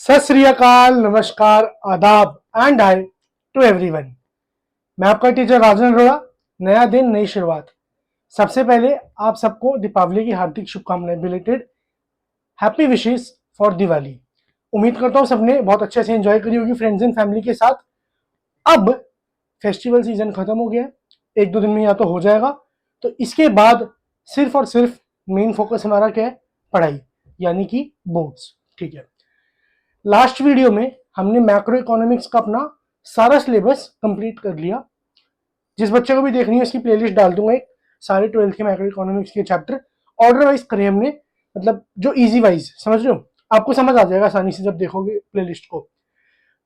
सत श्री अकाल, नमस्कार, आदाब एंड हाय टू एवरीवन। मैं आपका टीचर राजन अरोड़ा। नया दिन, नई शुरुआत। सबसे पहले आप सबको दीपावली की हार्दिक शुभकामनाएं, belated happy wishes for Diwali. उम्मीद करता हूँ सबने बहुत अच्छे से एंजॉय करी होगी फ्रेंड्स एंड फैमिली के साथ। अब फेस्टिवल सीजन खत्म हो गया है, एक दो दिन में या तो हो जाएगा। तो इसके बाद सिर्फ और सिर्फ मेन फोकस हमारा क्या है? पढ़ाई, यानी कि बोर्ड्स। ठीक है। लास्ट वीडियो में हमने मैक्रो इकोनॉमिक्स का अपना सारा सिलेबस कंप्लीट कर लिया। जिस बच्चे को भी देखनी है उसकी प्लेलिस्ट डाल दूंगा, एक सारे 12th के मैक्रो इकोनॉमिक्स के चैप्टर ऑर्डर वाइज करे हमने, मतलब जो इजी वाइज, समझ रहे हो? आपको समझ आ जाएगा आसानी से जब देखोगे प्लेलिस्ट को।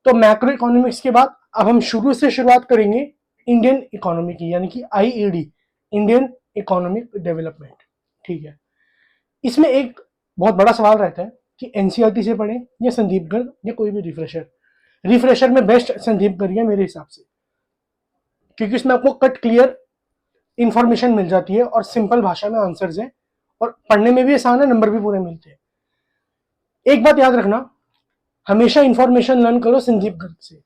तो मैक्रो इकोनॉमिक्स के बाद अब हम शुरुआत करेंगे इंडियन इकोनॉमी की, यानी कि आईईडी, इंडियन इकोनॉमिक डेवलपमेंट। ठीक है। इसमें एक बहुत बड़ा सवाल रहता है कि एनसीईआरटी से पढ़ें या संदीप गर्ग या कोई भी रिफ्रेशर में बेस्ट संदीप गर्ग है मेरे हिसाब से, क्योंकि इसमें आपको कट क्लियर इंफॉर्मेशन मिल जाती है और सिंपल भाषा में आंसर्स हैं और पढ़ने में भी आसान है, नंबर भी पूरे मिलते हैं। एक बात याद रखना, हमेशा इंफॉर्मेशन लर्न करो संदीप गर्ग से,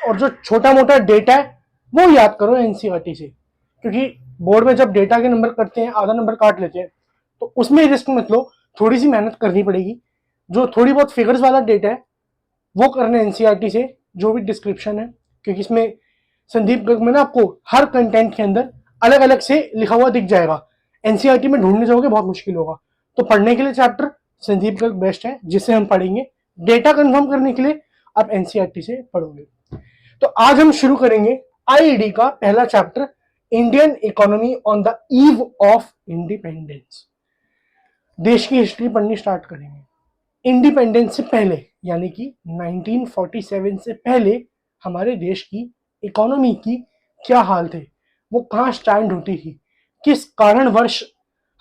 और जो छोटा मोटा डेटा है वो याद करो एनसीईआरटी से, क्योंकि बोर्ड में जब डेटा के नंबर करते हैं, आधा नंबर काट लेते हैं, तो उसमें रिस्क मत लो, थोड़ी सी मेहनत करनी पड़ेगी। जो थोड़ी बहुत फिगर्स वाला डेटा है वो करना एनसीईआरटी से, जो भी डिस्क्रिप्शन है, क्योंकि इसमें संदीप गर्ग में ना आपको हर कंटेंट के अंदर अलग अलग से लिखा हुआ दिख जाएगा। एनसीईआरटी में ढूंढने जाओगे बहुत मुश्किल होगा। तो पढ़ने के लिए चैप्टर संदीप गर्ग बेस्ट है, जिससे हम पढ़ेंगे। डेटा कंफर्म करने के लिए आप एनसीईआरटी से पढ़ोगे। तो आज हम शुरू करेंगे आईईडी का पहला chapter, Indian economy on the eve of independence. देश की हिस्ट्री पढ़नी स्टार्ट करेंगे। इंडिपेंडेंस से पहले, यानी कि 1947 से पहले हमारे देश की इकोनॉमी की क्या हाल थे, वो कहाँ स्टैंड होती थी, किस कारणवश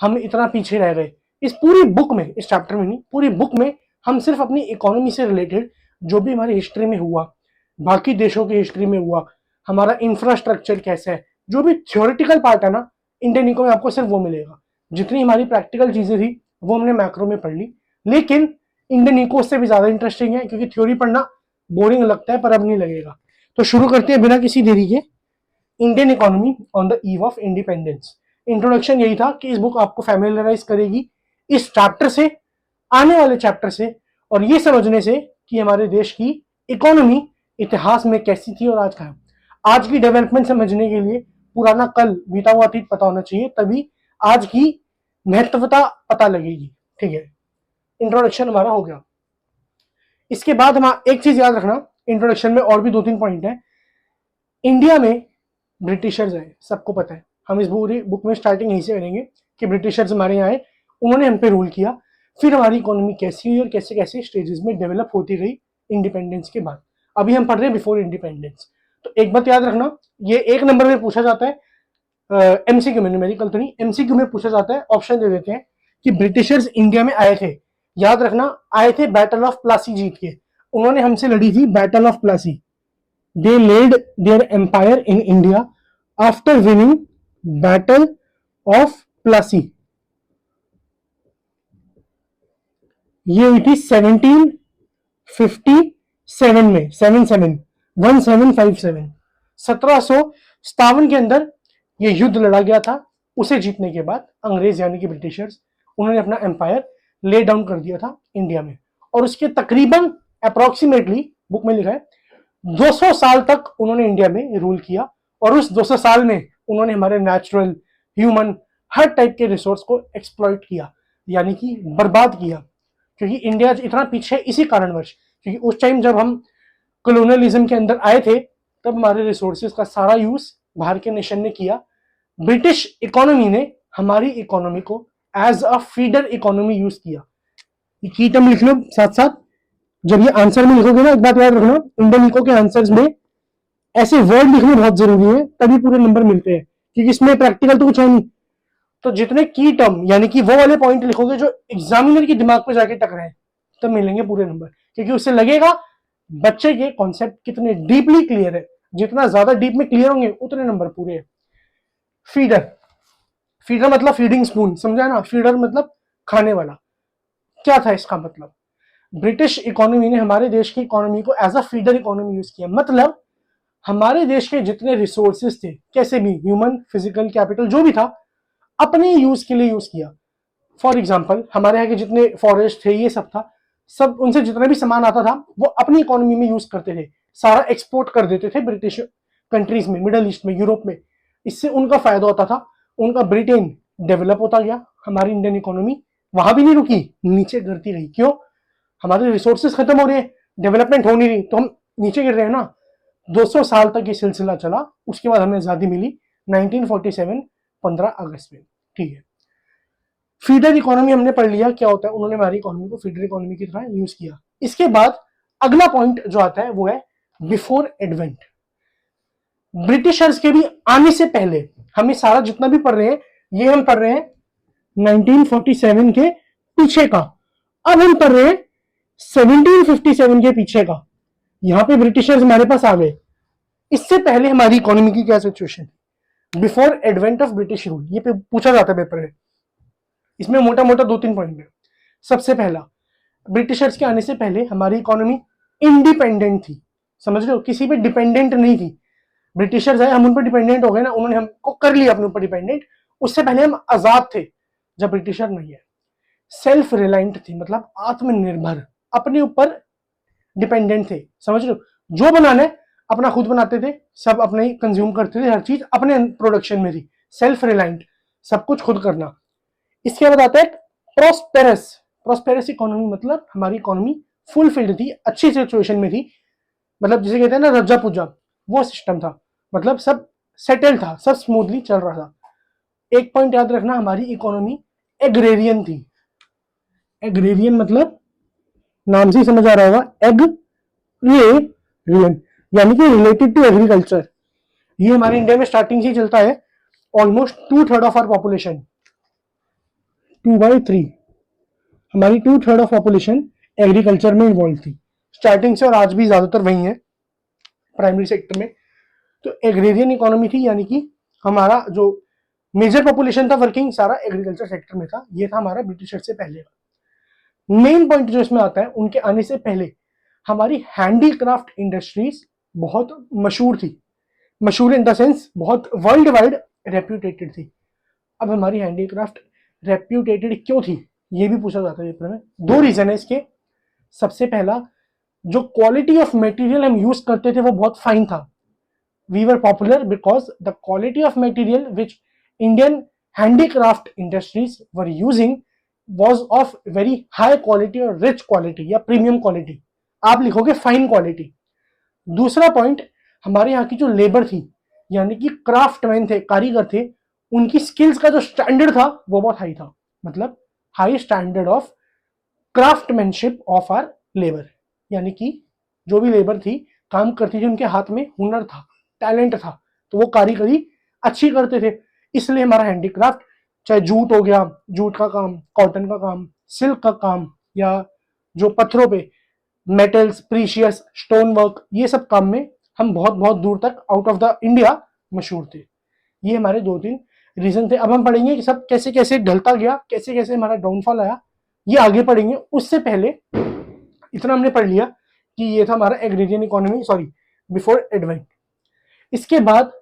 हम इतना पीछे रह गए। इस पूरी बुक में, इस चैप्टर में नहीं, पूरी बुक में हम सिर्फ अपनी इकोनॉमी से रिलेटेड जो भी हमारी हिस्ट्री में हुआ, बाकी देशों की हिस्ट्री में हुआ, हमारा इंफ्रास्ट्रक्चर कैसा है, जो भी थ्योरेटिकल पार्ट है ना इंडियन इको में, आपको सिर्फ वो मिलेगा। जितनी हमारी प्रैक्टिकल चीजें थी वो हमने मैक्रो में पढ़ ली, लेकिन इंडियन इको से भी ज्यादा इंटरेस्टिंग है, क्योंकि थ्योरी पढ़ना बोरिंग लगता है, पर अब नहीं लगेगा। तो शुरू करते हैं बिना किसी देरी के, Indian economy on the eve of independence. Introduction यही था कि इस बुक आपको फैमिलियराइज करेगी इस चैप्टर से, आने वाले चैप्टर से, और ये समझने से कि हमारे देश की इकोनॉमी इतिहास में कैसी थी और आज कहाँ। आज की डेवलपमेंट समझने के लिए पुराना कल, बीता हुआ अतीत पता होना चाहिए, तभी आज की महत्वता पता लगेगी। ठीक है, इंट्रोडक्शन हमारा हो गया। इसके बाद हम एक चीज याद रखना, इंट्रोडक्शन में और भी दो तीन पॉइंट है। इंडिया में ब्रिटिशर्स आए, सबको पता है। हम इस पूरी बुक में स्टार्टिंग यहीं से करेंगे कि ब्रिटिशर्स हमारे यहाँ आए, उन्होंने हम पे रूल किया, फिर हमारी इकोनॉमी कैसी हुई और कैसे कैसे स्टेजेस में डेवलप होती गई इंडिपेंडेंस के बाद। अभी हम पढ़ रहे हैं बिफोर इंडिपेंडेंस। तो एक बात याद रखना, ये एक नंबर में पूछा जाता है, एमसीक्यू में, न्यूमेरिकल तो नहीं, एमसीक्यू में पूछा जाता है। ऑप्शन दे देते हैं कि ब्रिटिशर्स इंडिया में आए थे, याद रखना आए थे बैटल ऑफ प्लासी जीत के, उन्होंने हमसे लड़ी थी battle of Plassey. They led their empire in India after winning battle of Plassey. ये हुई थी 1757 में, 1757 1757 के अंदर ये युद्ध लड़ा गया था। उसे जीतने के बाद अंग्रेज यानी कि ब्रिटिशर्स, उन्होंने अपना एम्पायर ले डाउन कर दिया था इंडिया में, और उसके तकरीबन अप्रोक्सीमेटली बुक में लिखा है 200 साल तक उन्होंने इंडिया में रूल किया। और उस 200 साल में उन्होंने हमारे नेचुरल, ह्यूमन, हर टाइप के रिसोर्स को एक्सप्लॉइट किया, यानी कि बर्बाद किया। क्योंकि इंडिया इतना पीछे इसी कारणवश, क्योंकि उस टाइम जब हम कॉलोनियलिज्म के अंदर आए थे, तब हमारे रिसोर्सेज का सारा यूज बाहर के नेशन ने किया। ब्रिटिश इकोनॉमी ने हमारी इकोनॉमी को as a feeder economy use किया। ये की टर्म लिख लो साथ साथ, जब ये आंसर में लिखोगे ना, एक बात याद रखना, इंडियन इको के आंसर्स में ऐसे वर्ड लिखने बहुत जरूरी है, तभी पूरे नंबर मिलते हैं, क्योंकि इसमें प्रैक्टिकल तो कुछ है नहीं। तो जितने की टर्म, यानी कि वो वाले पॉइंट लिखोगे जो एग्जामिनर के दिमाग पे जाके टकराए, तब मिलेंगे पूरे नंबर, क्योंकि उससे लगेगा बच्चे के कॉन्सेप्ट कितने डीपली क्लियर है। जितना ज्यादा डीप में क्लियर होंगे उतने नंबर पूरे हैं। फीडर, फीडर मतलब फीडिंग स्पून, समझा ना? फीडर मतलब खाने वाला। क्या था इसका मतलब? ब्रिटिश इकोनॉमी ने हमारे देश की इकोनॉमी को as a feeder economy use किया, मतलब हमारे देश के जितने रिसोर्सेज थे, कैसे भी ह्यूमन फिजिकल कैपिटल जो भी था, अपने यूज के लिए यूज किया। फॉर एग्जाम्पल हमारे यहाँ के जितने फॉरेस्ट थे ये सब था, सब उनसे जितना भी सामान आता था वो अपनी इकोनॉमी में यूज करते थे, सारा एक्सपोर्ट कर देते थे ब्रिटिश कंट्रीज में, मिडल ईस्ट में, यूरोप में। इससे उनका फायदा होता था, उनका ब्रिटेन डेवलप होता गया, हमारी इंडियन इकोनॉमी वहां भी नहीं रुकी, नीचे गिरती रही। क्यों? हमारे रिसोर्सेज खत्म हो रहे हैं, डेवलपमेंट हो नहीं रही, तो हम नीचे गिर रहे हैं ना। 200 साल तक ये सिलसिला चला, उसके बाद हमें आजादी मिली 1947 15 अगस्त में। ठीक है, फीडर इकोनॉमी हमने पढ़ लिया क्या होता है, उन्होंने हमारी इकोनॉमी को फीडर इकोनॉमी की तरह यूज किया। इसके बाद अगला पॉइंट जो आता है वो है बिफोर एडवेंट। ब्रिटिशर्स के भी आने से पहले, हमें सारा जितना भी पढ़ रहे हैं ये हम पढ़ रहे हैं 1947 के पीछे का, अब हम पढ़ रहे हैं 1757 के पीछे का। यहां पे ब्रिटिशर्स हमारे पास आ गए, इससे पहले हमारी इकोनॉमी की क्या situation, before advent of British rule, ये पूछा जाता है पेपर में। इसमें मोटा मोटा 2-3 पॉइंट है। सबसे पहला, ब्रिटिशर्स के आने से पहले हमारी इकोनॉमी इंडिपेंडेंट थी, समझ रहे हो, किसी पे डिपेंडेंट नहीं थी। ब्रिटिशर्स आए, हम उन पर डिपेंडेंट हो गए ना, उन्होंने हमको कर लिया अपने ऊपर डिपेंडेंट। उससे पहले हम आजाद थे जब ब्रिटिशर नहीं है। सेल्फ रिलायंट थी, मतलब आत्मनिर्भर, अपने ऊपर डिपेंडेंट थे, समझ रहे हो, जो बनाना है अपना खुद बनाते थे, सब अपने ही कंज्यूम करते थे, हर चीज अपने प्रोडक्शन में थी, सेल्फ रिलायंट, सब कुछ खुद करना। इसके बाद आता है प्रोस्पेरस। प्रोस्पेरस इकोनॉमी मतलब हमारी इकोनॉमी फुलफिल्ड थी, अच्छी सिचुएशन में थी, मतलब जिसे कहते हैं ना रज्जा पूजा, वो सिस्टम था, मतलब सब सेटल था, सब स्मूथली चल रहा था। एक पॉइंट याद रखना, हमारी इकोनॉमी एग्रेरियन थी। एग्रेरियन मतलब नाम से ही समझ आ रहा होगा, एग्रेरियन यानी कि रिलेटेड टू एग्रीकल्चर। ये हमारे इंडिया में स्टार्टिंग से ही चलता है। ऑलमोस्ट 2/3 ऑफ आवर पॉपुलेशन, 2/3 हमारी 2/3 ऑफ पॉपुलेशन एग्रीकल्चर में इन्वॉल्व थी स्टार्टिंग से, और आज भी ज्यादातर वही है प्राइमरी सेक्टर में। तो एग्रेरियन इकोनॉमी थी, यानी कि हमारा जो मेजर पॉपुलेशन था वर्किंग सारा एग्रीकल्चर सेक्टर में था। ये था हमारा ब्रिटिशर से पहले का। मेन पॉइंट जो इसमें आता है, उनके आने से पहले हमारी हैंडीक्राफ्ट इंडस्ट्रीज बहुत मशहूर थी, मशहूर इन द सेंस बहुत वर्ल्ड वाइड रेप्यूटेटेड थी। अब हमारी हैंडीक्राफ्ट रेप्यूटेटेड क्यों थी, ये भी पूछा जाता है पेपर में। 2 रीजन है इसके। सबसे पहला, जो क्वालिटी ऑफ मटेरियल हम यूज करते थे वो बहुत फाइन था। We were popular because the quality of material which Indian handicraft industries were using was of very high quality और रिच क्वालिटी या प्रीमियम क्वालिटी, आप लिखोगे फाइन क्वालिटी। दूसरा पॉइंट, हमारे यहाँ की जो लेबर थी, यानी कि क्राफ्टमैन थे, कारीगर थे, उनकी स्किल्स का जो स्टैंडर्ड था वो बहुत हाई था, मतलब high standard of craftsmanship of our labour, यानी कि जो भी लेबर थी काम करती थी, उनके हाथ में हुनर था, टैलेंट था, तो वो कारीगरी अच्छी करते थे। इसलिए हमारा हैंडीक्राफ्ट, चाहे जूट हो गया, जूट का काम, कॉटन का काम, सिल्क का काम, या जो पत्थरों पे मेटल्स, प्रीशियस, स्टोन वर्क, ये सब काम में हम बहुत बहुत दूर तक आउट ऑफ द इंडिया मशहूर थे। ये हमारे 2-3 रीजन थे। अब हम पढ़ेंगे कि सब कैसे कैसे ढलता गया, कैसे कैसे हमारा डाउनफॉल आया, ये आगे पढ़ेंगे। उससे पहले इतना हमने पढ़ लिया कि ये था हमारा agrarian economy, sorry before advent. इसके बाद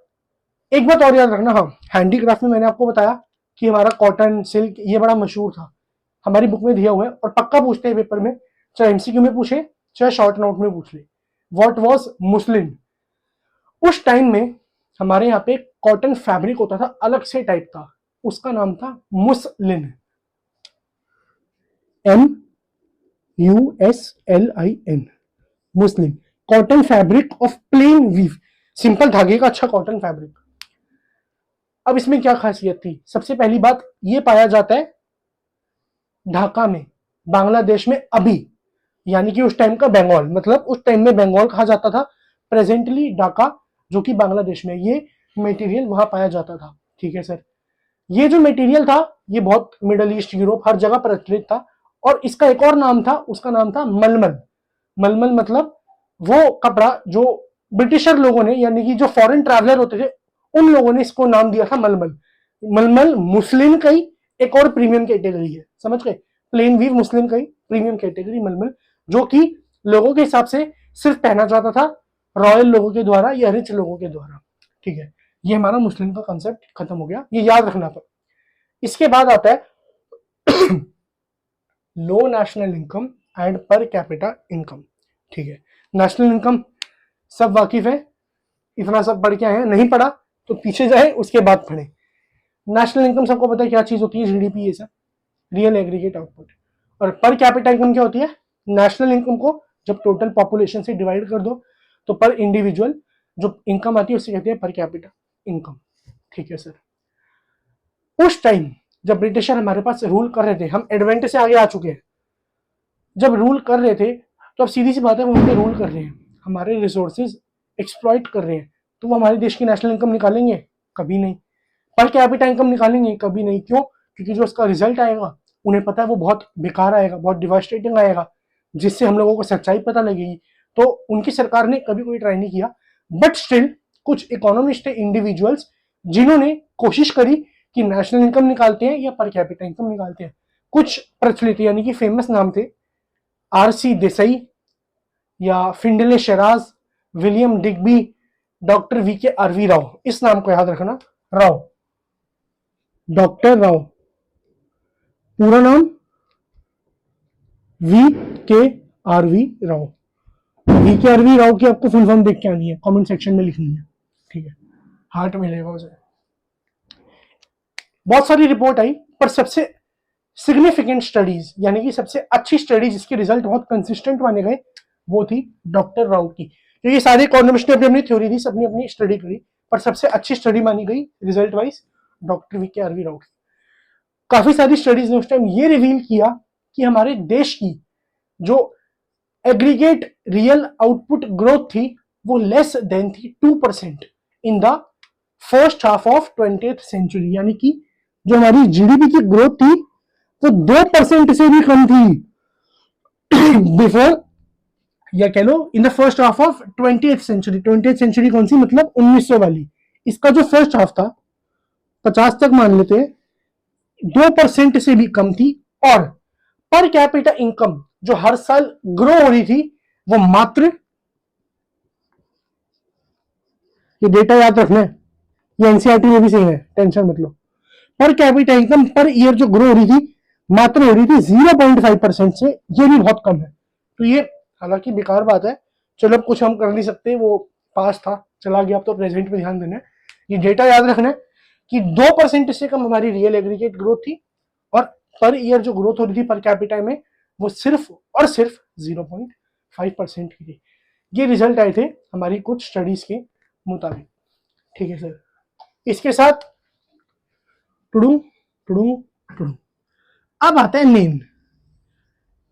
एक बात और याद रखना, हाँ, हैंडीक्राफ्ट में मैंने आपको बताया कि हमारा कॉटन, सिल्क ये बड़ा मशहूर था, हमारी बुक में दिया हुआ है और पक्का पूछते हैं पेपर में, चाहे एमसीक्यू में पूछे चाहे शॉर्ट नोट में पूछ ले। What was muslin? उस टाइम में हमारे यहाँ पे कॉटन फैब्रिक होता था अलग से टाइप का, उसका नाम था muslin, MUSLIN, muslin, cotton fabric of plain weave, simple धागे का अच्छा कॉटन फैब्रिक। अब इसमें क्या खासियत थी? सबसे पहली बात, ये पाया जाता है ढाका में, बांग्लादेश में अभी, यानी कि उस टाइम का बंगाल, मतलब उस टाइम में बंगाल कहा जाता था, प्रेजेंटली ढाका जो कि बांग्लादेश में, ये मटेरियल वहां पाया जाता था। ठीक है सर, ये जो मटेरियल था ये बहुत मिडल ईस्ट, यूरोप, हर जगह प्रचलित था। और इसका एक और नाम था, उसका नाम था मलमल। मलमल मतलब वो कपड़ा जो ब्रिटिशर लोगों ने, यानी कि जो फॉरेन ट्रैवलर होते थे, उन लोगों ने इसको नाम दिया था मलमल। मलमल मुस्लिम का ही एक और प्रीमियम कैटेगरी है, समझ गए, प्लेन वीव मुस्लिम का ही प्रीमियम कैटेगरी मलमल, जो कि लोगों के हिसाब से सिर्फ पहना जाता था रॉयल लोगों के द्वारा या रिच लोगों के द्वारा। ठीक है, ये हमारा मुस्लिम का कंसेप्ट खत्म हो गया, ये याद रखना था। इसके बाद आता है low national income and per capita income. ठीक है, नेशनल इनकम सब वाकिफ है, इतना सब पढ़ के आए हैं, नहीं पढ़ा तो पीछे जाए उसके बाद पढ़े। नेशनल इनकम सबको पता है क्या चीज होती है, जीडीपी, ये सब रियल एग्रीगेट आउटपुट। और पर कैपिटा इनकम क्या होती है, नेशनल इनकम को जब टोटल पॉपुलेशन से डिवाइड कर दो तो पर इंडिविजुअल जो इनकम आती है उससे कहते हैं पर कैपिटा इनकम। ठीक है सर। उस टाइम जब ब्रिटिशर हमारे पास रूल कर रहे थे, हम एडवेंट से आगे आ चुके हैं, जब रूल कर रहे थे तो अब सीधी सी बात है, वो उनके रूल कर रहे हैं, हमारे रिसोर्सेज एक्सप्लॉइट कर रहे हैं, तो वो हमारे देश की नेशनल इनकम निकालेंगे? कभी नहीं। पर कैपिटा इनकम निकालेंगे? कभी नहीं। क्यों? क्योंकि जो उसका रिजल्ट आएगा उन्हें पता है वो बहुत बेकार आएगा, बहुत डिवास्टेटिंग आएगा, जिससे हम लोगों को सच्चाई पता लगेगी। तो उनकी सरकार ने कभी कोई ट्राई नहीं किया, बट स्टिल कुछ इकोनॉमिस्ट थे, इंडिविजुअल्स, जिन्होंने कोशिश करी कि नेशनल इनकम निकालते हैं या पर कैपिटा इनकम निकालते हैं। कुछ प्रचलित यानी कि फेमस नाम थे, आरसी देसाई या Findlay Shirras, William Digby, doctor VK RV Rao. इस नाम को याद रखना, राव, डॉक्टर राव, पूरा नाम वी के आरवी राव। वी के आरवी राव की आपको फुल फॉर्म देख के आनी है, कमेंट सेक्शन में लिखनी है। ठीक है, हार्ट मिलेगा उसे। बहुत सारी रिपोर्ट आई, पर सबसे सिग्निफिकेंट स्टडीज यानी कि सबसे अच्छी स्टडी जिसके रिजल्ट बहुत कंसिस्टेंट माने गए, वो थी डॉक्टर राव की। क्योंकि सारे इकोनॉमिस्ट ने अपनी अपनी थ्योरी दी, सबने अपनी स्टडी करी, पर सबसे अच्छी स्टडी मानी गई रिजल्ट वाइज डॉक्टर वी के आरवी राव की। काफी सारी स्टडीज ने उस टाइम ये रिवील किया कि हमारे देश की जो एग्रीगेट रियल आउटपुट ग्रोथ थी वो लेस देन थी 2% in the first half of 20th century, यानी कि जो हमारी जीडीपी की ग्रोथ थी वो 2% से भी कम थी बिफोर, या कह लो in the first half of 20th century. 20th century कौन सी, मतलब 1900 वाली। इसका जो फर्स्ट हाफ था, 50 तक मान लेते हैं, 2% से भी कम थी। और पर कैपिटा इनकम जो हर साल ग्रो हो रही थी वो मात्र, ये डेटा याद रखना है, ये एनसीईआरटी में भी सही है, टेंशन मत लो। Per capita income per year जो ग्रो हो रही थी, मात्र हो रही थी 0.5% से, ये भी बहुत कम है। तो ये हालांकि बेकार बात है, चलो अब कुछ हम कर नहीं सकते, वो पास था, चला गया, अब तो प्रेजेंट पे ध्यान देना है। ये डेटा याद रखना है कि 2% से कम हमारी रियल एग्रीगेट ग्रोथ थी, और पर ईयर जो ग्रोथ हो रही थी पर कैपिटा में वो सिर्फ और सिर्फ 0.5% की थी। ये रिजल्ट आए थे हमारी कुछ स्टडीज के मुताबिक। ठीक है सर। इसके साथ टुडू टुडू टुडू अब आता है मेन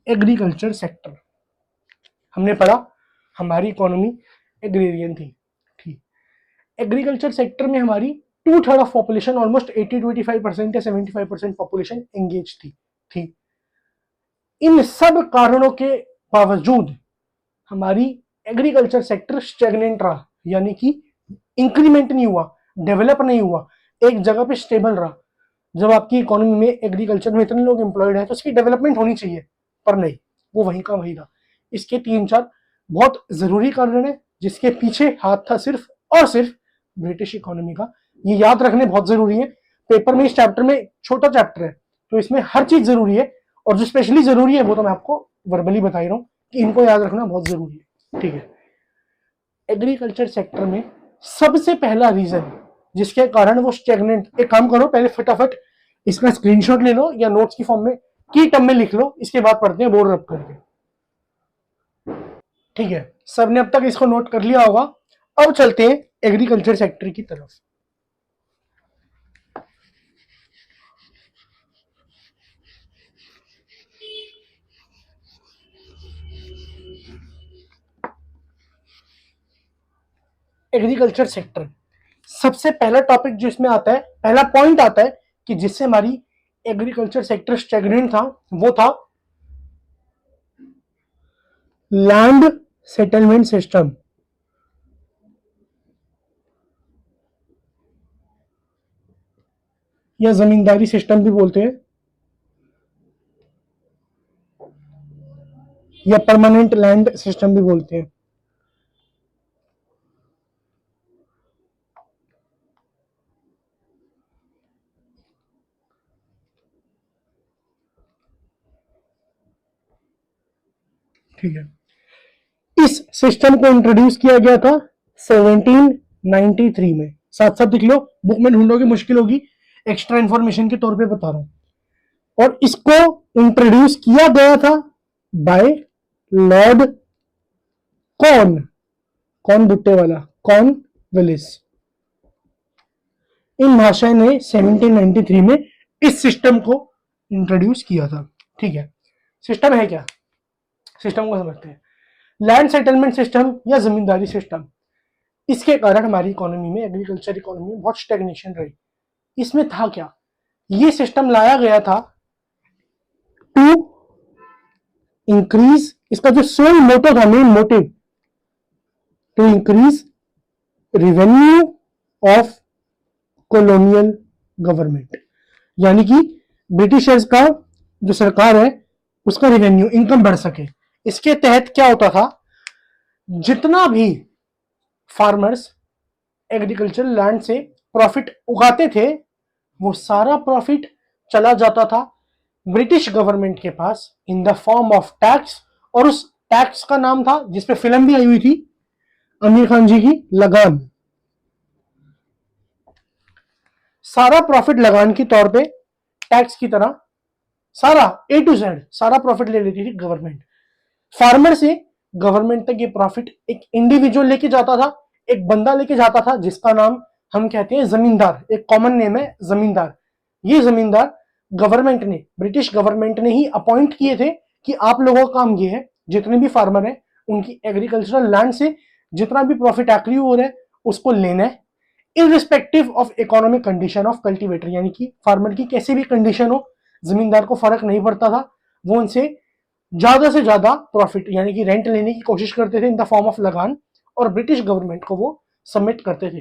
एग्रीकल्चर सेक्टर। हमने पढ़ा हमारी इकोनॉमी एग्रेरियन थी, ठीक। एग्रीकल्चर सेक्टर में हमारी 2/3 ऑफ पॉपुलेशन, ऑलमोस्ट 80 to 85% या 75% पॉपुलेशन एंगेज थी, ठीक। इन सब कारणों के बावजूद हमारी एग्रीकल्चर सेक्टर स्टेगनेंट रहा, यानी कि इंक्रीमेंट नहीं हुआ, डेवलप नहीं हुआ, एक जगह पे स्टेबल रहा। जब आपकी इकोनॉमी में एग्रीकल्चर में इतने लोग एम्प्लॉयड हैं तो उसकी डेवलपमेंट होनी चाहिए, पर नहीं, वो वहीं का वहीं रहा। इसके 3-4 बहुत जरूरी कारण है जिसके पीछे हाथ था सिर्फ और सिर्फ ब्रिटिश इकोनॉमी का। ये याद रखने बहुत जरूरी है, पेपर में इस चैप्टर में छोटा चैप्टर है तो इसमें हर चीज जरूरी है, और जो स्पेशली जरूरी है वो तो मैं आपको वर्बली बता ही रहा हूँ कि इनको याद रखना बहुत जरूरी है, ठीक है। एग्रीकल्चर सेक्टर में सबसे पहला रीजन जिसके कारण वो स्टेगनेंट, एक काम करो पहले फटाफट इसका स्क्रीनशॉट ले लो या नोट्स की फॉर्म में की टर्म में लिख लो, इसके बाद पढ़ते हैं बोर्ड रब करके। ठीक है, सबने अब तक इसको नोट कर लिया होगा। अब चलते हैं एग्रीकल्चर सेक्टर की तरफ। एग्रीकल्चर सेक्टर सबसे पहला टॉपिक जो इसमें आता है, पहला पॉइंट आता है कि जिससे हमारी एग्रीकल्चर सेक्टर स्टेगनेंट था, वो था लैंड सेटलमेंट सिस्टम, या जमींदारी सिस्टम भी बोलते हैं। या परमानेंट लैंड सिस्टम भी बोलते हैं। ठीक है, इस सिस्टम को इंट्रोड्यूस किया गया था 1793 में। साथ साथ लिख लो, बुक में ढूंढोगे मुश्किल होगी, एक्स्ट्रा इंफॉर्मेशन के तौर पे बता रहा हूं। और इसको इंट्रोड्यूस किया गया था बाय लॉर्ड कॉर्न, कौन भुट्टे वाला, कॉर्न विलिस। इन महाशय ने 1793 में इस सिस्टम को इंट्रोड्यूस किया था। ठीक है, सिस्टम है क्या, सिस्टम को समझते हैं। लैंड सेटलमेंट सिस्टम या जमींदारी सिस्टम, इसके कारण हमारी इकोनॉमी में, एग्रीकल्चर इकोनॉमी में बहुत स्टैग्नेशन रही। इसमें था क्या, ये सिस्टम लाया गया था टू इंक्रीज, इसका जो सोल मोटो था, main motive, to increase revenue of colonial government, यानी कि ब्रिटिशर्स का जो सरकार है उसका रेवेन्यू, इनकम बढ़ सके। इसके तहत क्या होता था, जितना भी फार्मर्स एग्रीकल्चर लैंड से प्रॉफिट उगाते थे वो सारा प्रॉफिट चला जाता था ब्रिटिश गवर्नमेंट के पास in the form of tax. और उस टैक्स का नाम था, जिसपे फिल्म भी आई हुई थी आमिर खान जी की, लगान। सारा प्रॉफिट लगान के तौर पे टैक्स की तरह सारा A to Z सारा प्रॉफिट ले लेती थी गवर्नमेंट। फार्मर से गवर्नमेंट तक ये प्रॉफिट एक इंडिविजुअल लेके जाता था, एक बंदा लेके जाता था जिसका नाम हम कहते हैं जमींदार, एक कॉमन नेम है जमींदार। ये जमींदार गवर्नमेंट ने, ब्रिटिश गवर्नमेंट ने ही अपॉइंट किए थे कि आप लोगों का काम ये है, जितने भी फार्मर हैं उनकी एग्रीकल्चरल लैंड से जितना भी प्रॉफिट एक्री हो रहा है उसको लेना है, irrespective of economic condition of cultivator, यानी कि फार्मर की कैसी भी कंडीशन हो जमींदार को फर्क नहीं पड़ता था। वो उनसे ज्यादा से ज्यादा प्रॉफिट यानी कि रेंट लेने की कोशिश करते थे इन द फॉर्म ऑफ लगान, और ब्रिटिश गवर्नमेंट को वो सबमिट करते थे।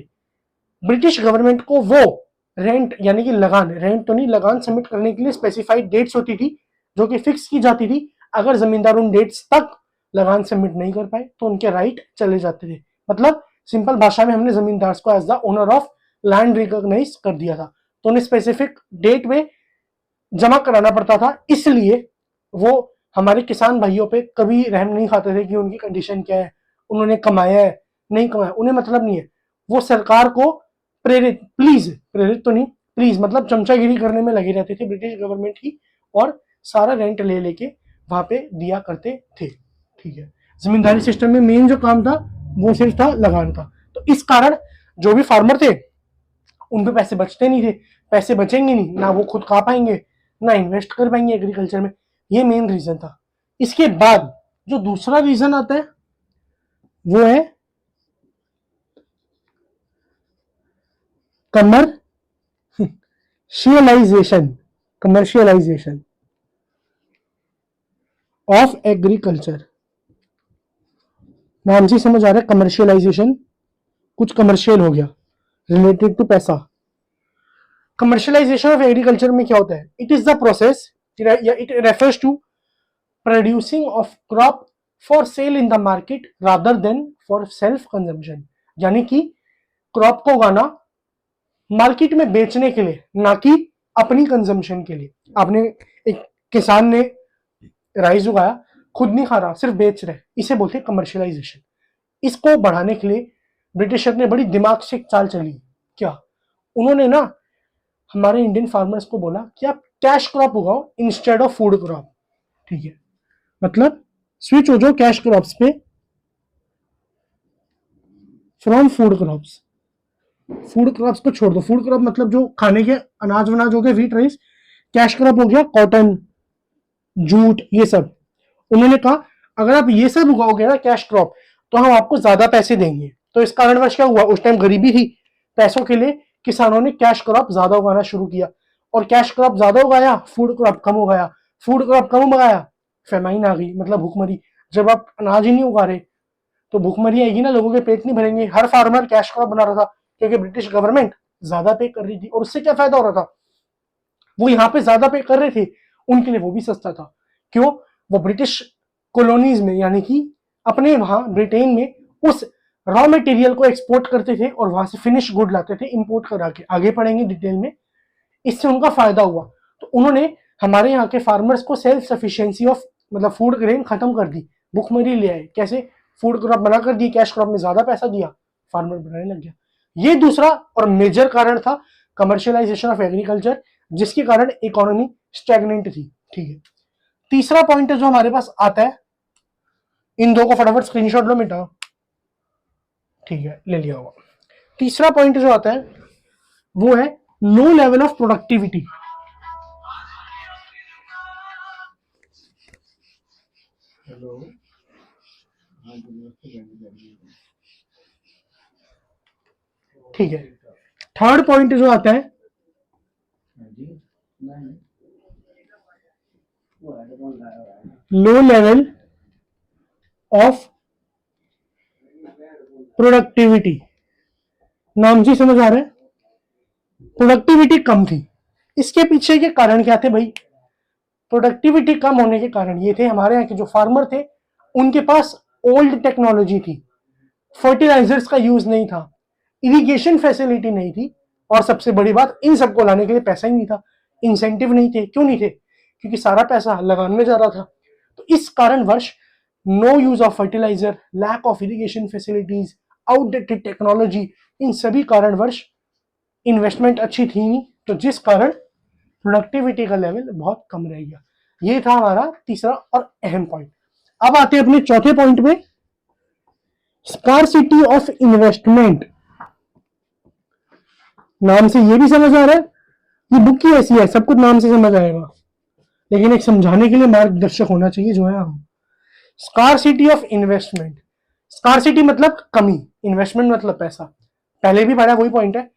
ब्रिटिश गवर्नमेंट को वो रेंट यानी कि लगान, रेंट तो नहीं, लगान सबमिट करने के लिए स्पेसिफाइड डेट्स होती थी जो कि फिक्स की जाती थी। अगर जमींदार उन डेट्स तक लगान सबमिट नहीं कर पाए तो उनके राइट चले जाते थे। मतलब सिंपल भाषा में हमने जमींदार को as the owner of land recognise कर दिया था, तो उन्हें स्पेसिफिक डेट में जमा कराना पड़ता था। इसलिए वो हमारे किसान भाइयों पे कभी रहम नहीं खाते थे कि उनकी कंडीशन क्या है, उन्होंने कमाया है नहीं कमाया, उन्हें मतलब नहीं है। वो सरकार को प्रेरित तो नहीं, प्लीज मतलब चमचागिरी करने में लगे रहते थे ब्रिटिश गवर्नमेंट की, और सारा रेंट ले लेके वहां पे दिया करते थे। ठीक है, जमींदारी सिस्टम में मेन जो काम था वो सिर्फ था लगान का। तो इस कारण जो भी फार्मर थे उन पे पैसे बचते नहीं थे, पैसे बचेंगे नहीं, ना वो खुद खा पाएंगे ना इन्वेस्ट कर पाएंगे एग्रीकल्चर में। ये मेन रीजन था। इसके बाद जो दूसरा रीजन आता है वो है कमर्शियलाइजेशन, कमर्शियलाइजेशन ऑफ एग्रीकल्चर। नाम से समझ आ रहा है कमर्शियलाइजेशन, कुछ कमर्शियल हो गया रिलेटेड टू पैसा। कमर्शियलाइजेशन ऑफ एग्रीकल्चर में क्या होता है, it is the process, it refers to producing of crop for sale in the market rather than for self consumption, यानी कि क्रॉप को उगाना मार्केट में बेचने के लिए, ना कि अपनी कंजम्पशन के लिए। आपने एक किसान ने राइस उगाया, खुद नहीं खा रहा, सिर्फ बेच रहे, इसे बोलते हैं कमर्शियलाइजेशन। इसको बढ़ाने के लिए ब्रिटिशर ने बड़ी दिमाग से एक चाल चली। क्या, उन्होंने ना हमारे इंडियन फार्मर्स को बोला कि आप कैश क्रॉप उगाओ इंस्टेड ऑफ फूड क्रॉप। ठीक है, मतलब स्विच हो जाओ कैश क्रॉप्स पे from food crops. Food crops को छोड़ दो, फूड क्रॉप मतलब जो खाने के अनाज वनाज हो गए, व्हीट राइस। कैश क्रॉप हो गया कॉटन, जूट, ये सब। उन्होंने कहा अगर आप ये सब उगाओगे ना कैश क्रॉप, तो हम आपको ज्यादा पैसे देंगे। तो इस कारणवश क्या हुआ, उस टाइम गरीबी थी, पैसों के लिए किसानों ने कैश क्रॉप ज्यादा उगाना शुरू किया, और कैश क्रॉप ज्यादा उगाया, फूड क्रॉप कम उगाया, फूड क्रॉप कम उगाया, फेमाइन आ गई, मतलब भूखमरी। जब आप अनाज ही नहीं उगा रहे तो भूखमरी आएगी ना, लोगों के पेट नहीं भरेंगे। हर फार्मर कैश क्रॉप बना रहा था क्योंकि ब्रिटिश गवर्नमेंट ज्यादा पे कर रही थी, और उससे क्या फायदा हो रहा था, वो यहाँ पे ज्यादा पे कर रहे थे, उनके लिए वो भी सस्ता था। क्यों, वो ब्रिटिश कॉलोनीज में, यानी कि अपने वहां ब्रिटेन में उस रॉ मटेरियल को एक्सपोर्ट करते थे और वहां से फिनिश गुड लाते थे इंपोर्ट करा के। आगे पढ़ेंगे डिटेल में। इससे उनका फायदा हुआ, तो उन्होंने हमारे यहाँ के फार्मर्स को सेल्फ सफिशिएंसी ऑफ मतलब फूड ग्रेन खत्म कर दी, भुखमरी ले आए। कैसे? फूड क्रॉप बना कर दी, कैश क्रॉप में ज्यादा पैसा दिया, फार्मर बनाने लग गया। ये दूसरा और मेजर कारण था कमर्शियलाइजेशन ऑफ एग्रीकल्चर, जिसके कारण इकोनॉमी स्टैग्नेंट थी। ठीक है। तीसरा पॉइंट जो हमारे पास आता है, इन दो को फटाफट स्क्रीनशॉट लो, मिटाओ। ठीक है, ले लिया होगा। तीसरा पॉइंट जो आता है वो है लो लेवल ऑफ प्रोडक्टिविटी। ठीक है। थर्ड पॉइंट जो आता है लो लेवल ऑफ प्रोडक्टिविटी। नाम से समझ आ रहा है, प्रोडक्टिविटी कम थी। इसके पीछे के कारण क्या थे भाई? प्रोडक्टिविटी कम होने के कारण ये थे, हमारे यहाँ के जो फार्मर थे उनके पास ओल्ड टेक्नोलॉजी थी, फर्टिलाइजर्स का यूज नहीं था, इरिगेशन फैसिलिटी नहीं थी, और सबसे बड़ी बात, इन सबको लाने के लिए पैसा ही नहीं था, इंसेंटिव नहीं थे। क्यों नहीं थे? क्योंकि सारा पैसा लगान में जा रहा था। तो इस कारणवश no use of fertilizer, lack of irrigation facilities, outdated technology, इन सभी कारणवश इन्वेस्टमेंट अच्छी थी नहीं, तो जिस कारण प्रोडक्टिविटी का लेवल बहुत कम रह गया। ये था हमारा तीसरा और अहम पॉइंट। अब आते हैं अपने चौथे पॉइंट में, स्कार्सिटी ऑफ इन्वेस्टमेंट। नाम से ये भी समझ आ रहा है, ये बुक ही ऐसी है, सब कुछ नाम से समझ आएगा, लेकिन एक समझाने के लिए मार्गदर्शक होना चाहिए, जो है हम। Scarcity of investment. स्कार्सिटी मतलब कमी, इन्वेस्टमेंट मतलब पैसा। पहले भी पढ़ा, वही पॉइंट है।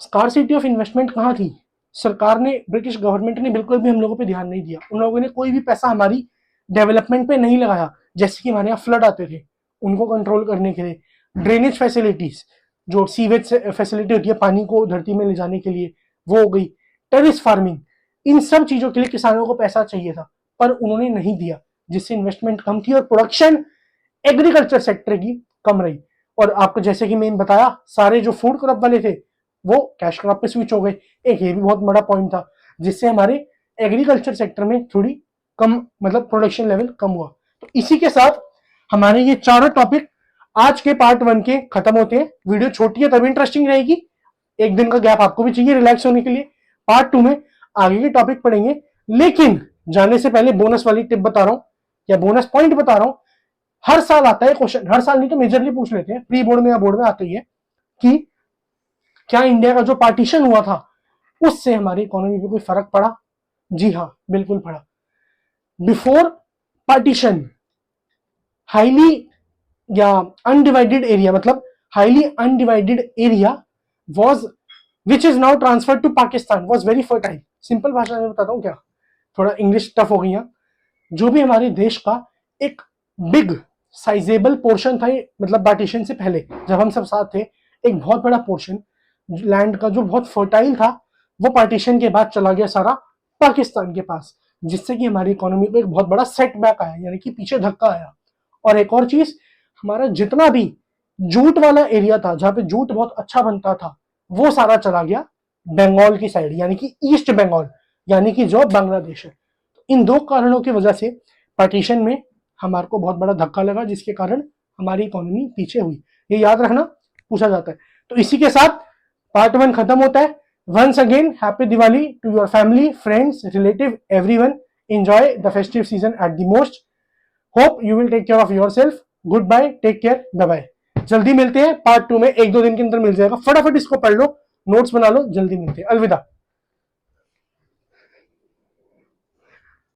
स्कार्सिटी ऑफ इन्वेस्टमेंट कहाँ थी? सरकार ने, ब्रिटिश गवर्नमेंट ने बिल्कुल भी हम लोगों पे ध्यान नहीं दिया। उन लोगों ने कोई भी पैसा हमारी डेवलपमेंट पे नहीं लगाया। जैसे कि हमारे यहाँ फ्लड आते थे, उनको कंट्रोल करने के लिए ड्रेनेज फैसिलिटीज, जो सीवेज फैसिलिटी होती है पानी को धरती में ले जाने के लिए, वो हो गई। टेरिस फार्मिंग, इन सब चीजों के लिए किसानों को पैसा चाहिए था, पर उन्होंने नहीं दिया, जिससे इन्वेस्टमेंट कम थी और प्रोडक्शन एग्रीकल्चर सेक्टर की कम रही। और आपको जैसे कि मैंने बताया, सारे जो फूड क्रॉप वाले थे वो कैश क्रॉप पे स्विच हो गए। एक ये भी बहुत बड़ा पॉइंट था, जिससे हमारे एग्रीकल्चर सेक्टर में थोड़ी कम मतलब प्रोडक्शन लेवल कम हुआ। तो इसी के साथ हमारे ये चारों टॉपिक आज के पार्ट 1 के खत्म होते हैं। वीडियो छोटी है तभी इंटरेस्टिंग रहेगी, एक दिन का गैप आपको भी चाहिए रिलैक्स होने के लिए। पार्ट 2 में आगे के टॉपिक पढ़ेंगे, लेकिन जाने से पहले बोनस वाली टिप बता रहा हूं या बोनस पॉइंट बता रहा हूं। हर साल आता है क्वेश्चन, हर साल नहीं तो मेजरली पूछ लेते हैं, प्री बोर्ड में या बोर्ड में आते ही है, कि क्या इंडिया का जो पार्टीशन हुआ था उससे हमारी इकोनॉमी पे कोई फर्क पड़ा? जी हाँ, बिल्कुल पड़ा। बिफोर पार्टीशन हाईली या अनडिवाइडेड एरिया, मतलब highly undivided area was which is now transferred to Pakistan was very fertile. Simple भाषा में बताता हूं क्या, थोड़ा इंग्लिश टफ हो गई है। जो भी हमारे देश का एक बिग साइजेबल पोर्शन था, मतलब पार्टीशन से पहले जब हम सब साथ थे, एक बहुत बड़ा पोर्शन लैंड का जो बहुत फर्टाइल था, वो पार्टीशन के बाद चला गया सारा पाकिस्तान के पास, जिससे कि हमारी इकोनॉमी को एक बहुत बड़ा सेटबैक आया, यानी कि पीछे धक्का आया। और एक और चीज, हमारा जितना भी जूट वाला एरिया था, जहां पे जूट बहुत अच्छा बनता था, वो सारा चला गया बंगाल की साइड, यानी कि ईस्ट बंगाल, यानी कि जो बांग्लादेश है। इन दो कारणों की वजह से पार्टीशन में हमारे को बहुत बड़ा धक्का लगा, जिसके कारण हमारी इकोनॉमी पीछे हुई। ये याद रखना, पूछा जाता है। तो इसी के साथ पार्ट 1 खत्म होता है। Once again happy Diwali to your family, friends, relative, everyone. Enjoy the festive season at the most. Hope you will take care of yourself. Good bye, take care, bye bye. जल्दी मिलते हैं पार्ट 2 में, 1-2 दिन के अंदर मिल जाएगा। फटाफट इसको पढ़ लो, नोट्स बना लो, जल्दी मिलते हैं। अलविदा।